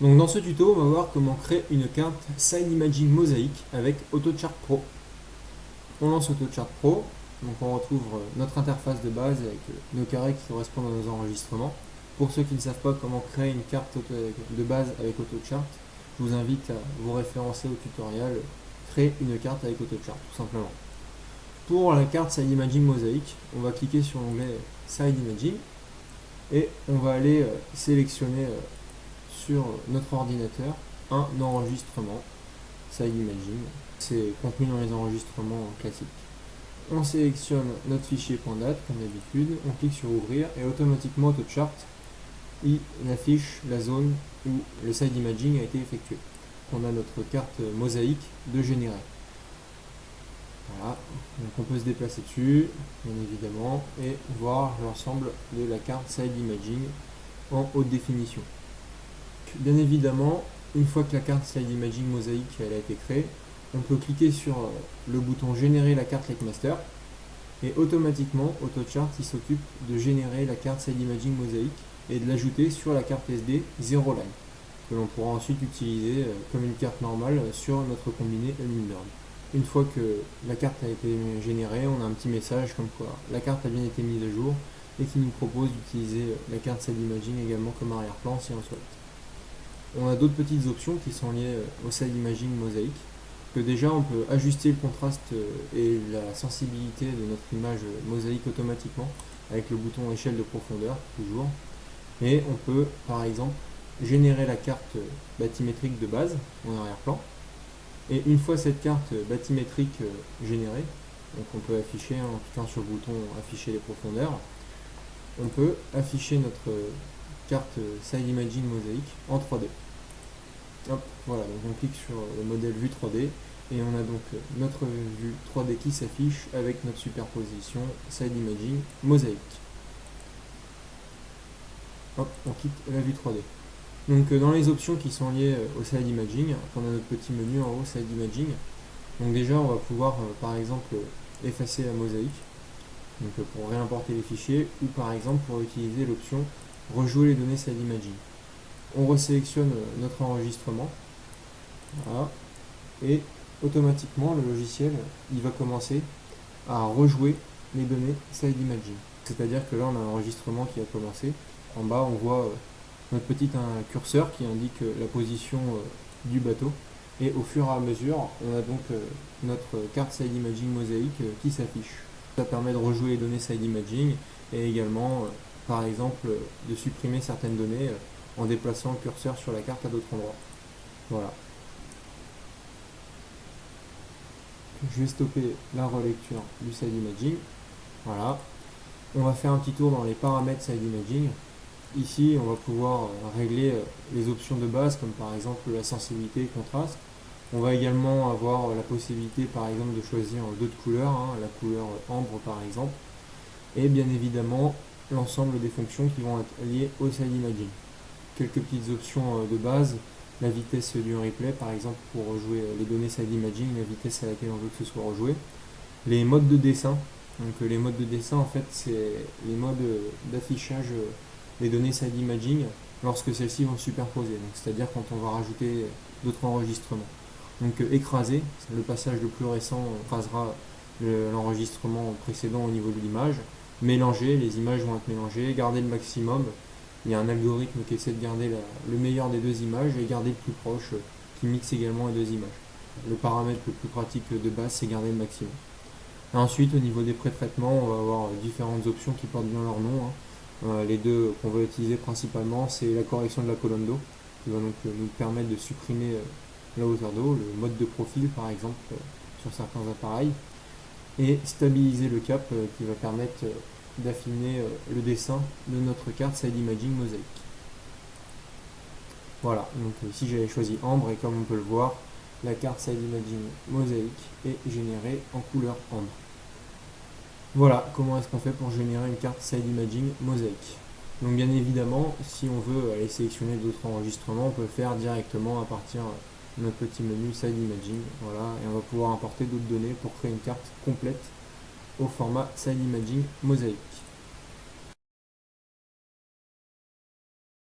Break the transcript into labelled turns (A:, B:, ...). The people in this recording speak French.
A: Donc dans ce tuto, on va voir comment créer une carte Side Imaging Mosaic avec AutoChart Pro. On lance AutoChart Pro, donc on retrouve notre interface de base avec nos carrés qui correspondent à nos enregistrements. Pour ceux qui ne savent pas comment créer une carte de base avec AutoChart, je vous invite à vous référencer au tutoriel Créer une carte avec AutoChart, tout simplement. Pour la carte Side Imaging Mosaic, on va cliquer sur l'onglet Side Imaging et on va aller sélectionner sur notre ordinateur un enregistrement Side Imaging. C'est contenu dans les enregistrements classiques. On sélectionne notre fichier .dat comme d'habitude, on clique sur ouvrir et automatiquement AutoChart il affiche la zone où le side imaging a été effectué. On a notre carte mosaïque de générer. Voilà, donc on peut se déplacer dessus, bien évidemment, et voir l'ensemble de la carte side imaging en haute définition. Bien évidemment, une fois que la carte Side Imaging Mosaic elle a été créée, on peut cliquer sur le bouton Générer la carte Lakemaster et automatiquement AutoChart il s'occupe de générer la carte Side Imaging Mosaic et de l'ajouter sur la carte SD 0 line que l'on pourra ensuite utiliser comme une carte normale sur notre combiné Lumibird. Une fois que la carte a été générée, on a un petit message comme quoi la carte a bien été mise à jour et qui nous propose d'utiliser la carte Side Imaging également comme arrière-plan si on souhaite. On a d'autres petites options qui sont liées au Side Imaging Mosaic. Que déjà on peut ajuster le contraste et la sensibilité de notre image mosaïque automatiquement avec le bouton échelle de profondeur toujours. Et on peut par exemple générer la carte bathymétrique de base en arrière-plan. Et une fois cette carte bathymétrique générée, donc on peut afficher en cliquant sur le bouton afficher les profondeurs, on peut afficher notre carte Side Imaging Mosaic en 3D. Hop, voilà, donc on clique sur le modèle vue 3D et on a donc notre vue 3D qui s'affiche avec notre superposition Side Imaging Mosaic. Hop, on quitte la vue 3D. Donc dans les options qui sont liées au Side Imaging, on a notre petit menu en haut Side Imaging. Donc déjà on va pouvoir par exemple effacer la mosaïque donc, pour réimporter les fichiers ou par exemple pour utiliser l'option rejouer les données Side Imaging. On resélectionne notre enregistrement, voilà, et automatiquement le logiciel il va commencer à rejouer les données Side Imaging. C'est-à-dire que là on a un enregistrement qui a commencé. En bas on voit notre petit curseur qui indique la position du bateau. Et au fur et à mesure, on a donc notre carte Side Imaging Mosaic qui s'affiche. Ça permet de rejouer les données Side Imaging et également, par exemple, de supprimer certaines données en déplaçant le curseur sur la carte à d'autres endroits. Voilà. Je vais stopper la relecture du Side Imaging. Voilà. On va faire un petit tour dans les paramètres Side Imaging. Ici, on va pouvoir régler les options de base, comme par exemple la sensibilité et le contraste. On va également avoir la possibilité, par exemple, de choisir d'autres couleurs, la couleur ambre par exemple, et bien évidemment l'ensemble des fonctions qui vont être liées au Side Imaging. Quelques petites options de base, la vitesse du replay par exemple pour rejouer les données Side Imaging, la vitesse à laquelle on veut que ce soit rejoué. Les modes de dessin, donc les modes de dessin en fait c'est les modes d'affichage des données Side Imaging lorsque celles-ci vont se superposer, c'est-à-dire quand on va rajouter d'autres enregistrements. Donc écraser, le passage le plus récent écrasera l'enregistrement précédent au niveau de l'image. Mélanger, les images vont être mélangées, garder le maximum. Il y a un algorithme qui essaie de garder le meilleur des deux images et garder le plus proche qui mixe également les deux images. Le paramètre le plus pratique de base c'est garder le maximum. Et ensuite au niveau des pré-traitements on va avoir différentes options qui portent bien leur nom. Les deux qu'on va utiliser principalement c'est la correction de la colonne d'eau qui va donc nous permettre de supprimer la hauteur d'eau, le mode de profil par exemple sur certains appareils, et stabiliser le cap qui va permettre d'affiner le dessin de notre carte Side Imaging Mosaic. Voilà, donc ici j'avais choisi ambre et comme on peut le voir, la carte Side Imaging Mosaic est générée en couleur ambre. Voilà comment est-ce qu'on fait pour générer une carte Side Imaging Mosaic. Donc bien évidemment, si on veut aller sélectionner d'autres enregistrements, on peut le faire directement à partir de notre petit menu Side Imaging. Voilà, et on va pouvoir importer d'autres données pour créer une carte complète au format Side Imaging Mosaic.